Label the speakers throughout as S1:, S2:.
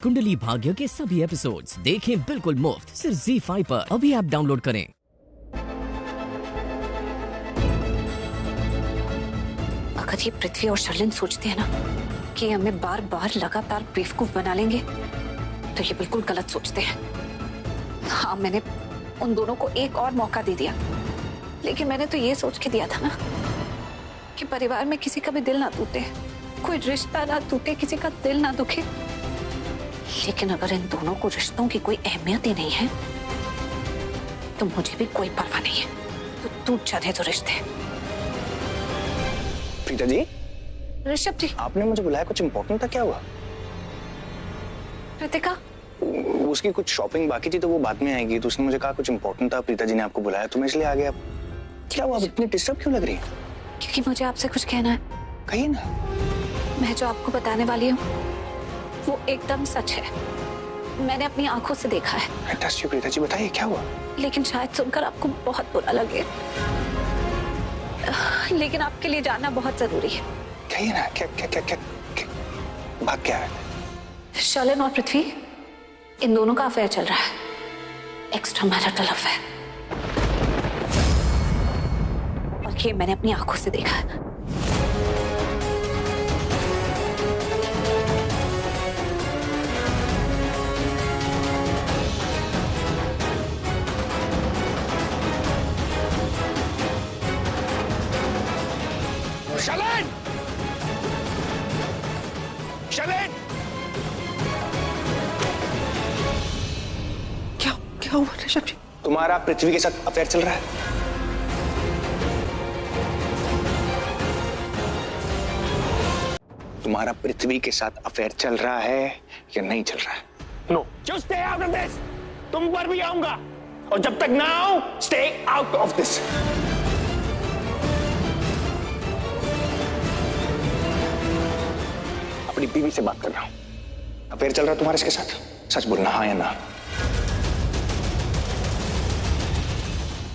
S1: कुंडली भाग्य के सभी एपिसोड्स देखें बिल्कुल मुफ्त सिर्फ ZEE5 पर। अभी ऐप डाउनलोड करें।
S2: अगर ये पृथ्वी और शर्लिन सोचते हैं ना कि हमें बार बार लगातार बेवकूफ बना लेंगे तो ये बिल्कुल गलत सोचते हैं। हाँ, मैंने उन दोनों को एक और मौका दे दिया, लेकिन मैंने तो ये सोच के दिया था ना कि परिवार में किसी का भी दिल ना टूटे, कोई रिश्ता ना टूटे, किसी का दिल ना दुखे। लेकिन अगर इन दोनों को रिश्तों की कोई अहमियत ही नहीं है तो मुझे भी कोई परवाह नहीं है, तो टूट जाते तो रिश्ते।
S3: प्रीता जी,
S2: ऋषभ जी,
S3: आपने मुझे बुलाया, कुछ इम्पोर्टेंट था? क्या हुआ?
S2: कृतिका,
S3: उसकी कुछ शॉपिंग बाकी थी तो वो बाद में आएगी, तो उसने मुझे कहा कुछ इम्पोर्टेंट था, प्रीता जी ने आपको बुलाया तो मैं इसलिए आ गया। क्या हुआ? इतनी डिस्टर्ब क्यों लग रही है?
S2: क्योंकि मुझे आपसे कुछ कहना है।
S3: कहिए ना।
S2: मैं जो आपको बताने वाली हूँ वो एकदम सच है। मैंने अपनी आंखों से देखा है।
S3: I trust you, Preeta ji, बताइए क्या हुआ?
S2: लेकिन शायद सुनकर आपको बहुत बुरा लगे, लेकिन आपके लिए जानना बहुत जरूरी है।
S3: कहिए ना, क्या क्या क्या क्या, क्या बात क्या है?
S2: शर्लिन और पृथ्वी, इन दोनों का अफेयर चल रहा है, एक्स्ट्रा मैरिटल अफेयर, और ये मैंने अपनी आंखों से देखा है।
S3: शर्लिन! शर्लिन!
S4: क्या क्या हुआ ऋषभ जी?
S3: तुम्हारा पृथ्वी के साथ अफेयर चल रहा है? तुम्हारा पृथ्वी के साथ अफेयर चल रहा है या नहीं चल रहा है?
S5: No, just stay out of this. तुम पर भी आऊंगा, और जब तक ना आऊं, stay out of this.
S3: अपनी बीवी से बात कर रहा हूं। अफेयर चल रहा है तुम्हारे इसके साथ? सच बोलना, हाँ या ना?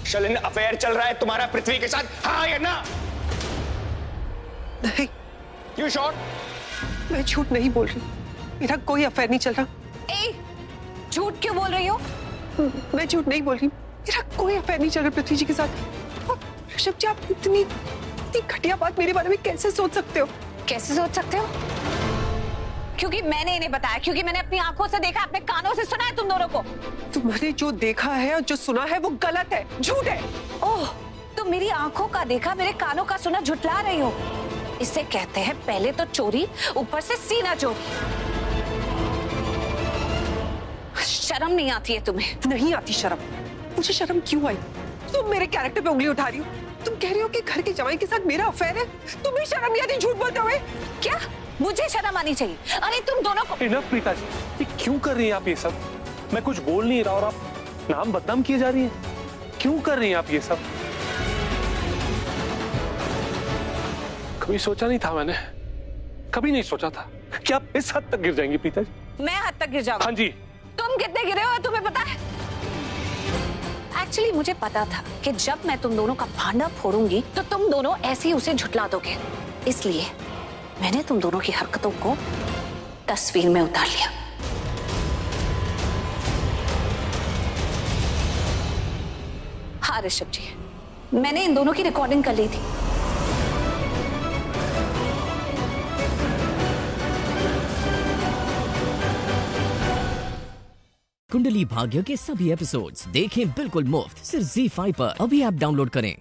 S3: शर्लिन, अफेयर चल रहा है तुम्हारा पृथ्वी के साथ, हाँ या ना?
S4: नहीं,
S3: You sure?
S4: मैं झूठ नहीं बोल रही। मेरा कोई अफेयर नहीं चल रहा।
S2: ए, झूठ क्यों बोल रही हो?
S4: मैं झूठ नहीं बोल रही। मेरा कोई अफेयर नहीं चल रहा पृथ्वी जी के साथ। और ऋषभ जी, आप इतनी घटिया बात मेरे बारे में कैसे सोच सकते हो?
S2: कैसे सोच सकते हो? क्योंकि मैंने इन्हें बताया, क्योंकि मैंने अपनी आंखों से देखा, अपने कानों से सुना है तुम दोनों को।
S4: तुमने जो देखा है और जो सुना है वो गलत है, झूठ है।
S2: ओह, तुम मेरी आंखों का देखा, मेरे कानों का सुना झुठला रही हो। इसे कहते हैं पहले तो चोरी, ऊपर से सीना चोरी। शर्म नहीं आती है तुम्हें?
S4: नहीं आती शर्म। मुझे शर्म क्यों आई? तुम मेरे कैरेक्टर पे उंगली उठा रही हो। तुम कह रही हो कि घर के जवाई के साथ मेरा अफेयर है। तुम्हें शर्म नहीं आती झूठ बोलते हुए?
S2: क्या मुझे शर्म आनी चाहिए? अरे तुम दोनों को।
S5: इनफ प्रीता जी, ये क्यों कर रही हैं आप ये सब? मैं कुछ बोल नहीं रहा और आप नाम बदनाम किए जा रही हैं। क्यों कर रही हैं आप ये सब? कभी सोचा नहीं था मैंने, कभी नहीं सोचा था कि आप इस हद तक गिर जाएंगी प्रीता जी।
S2: मैं हद तक गिर जाऊंगा?
S5: हाँ जी।
S2: तुम कितने गिरे हो तुम्हें पता है? एक्चुअली मुझे पता था कि जब मैं तुम दोनों का भांडा फोड़ूंगी तो तुम दोनों ऐसे ही उसे झुठला दोगे, इसलिए मैंने तुम दोनों की हरकतों को तस्वीर में उतार लिया। हाँ ऋषभ जी, मैंने इन दोनों की रिकॉर्डिंग कर ली थी।
S1: कुंडली भाग्य के सभी एपिसोड्स देखें बिल्कुल मुफ्त सिर्फ ZEE5 पर। अभी ऐप डाउनलोड करें।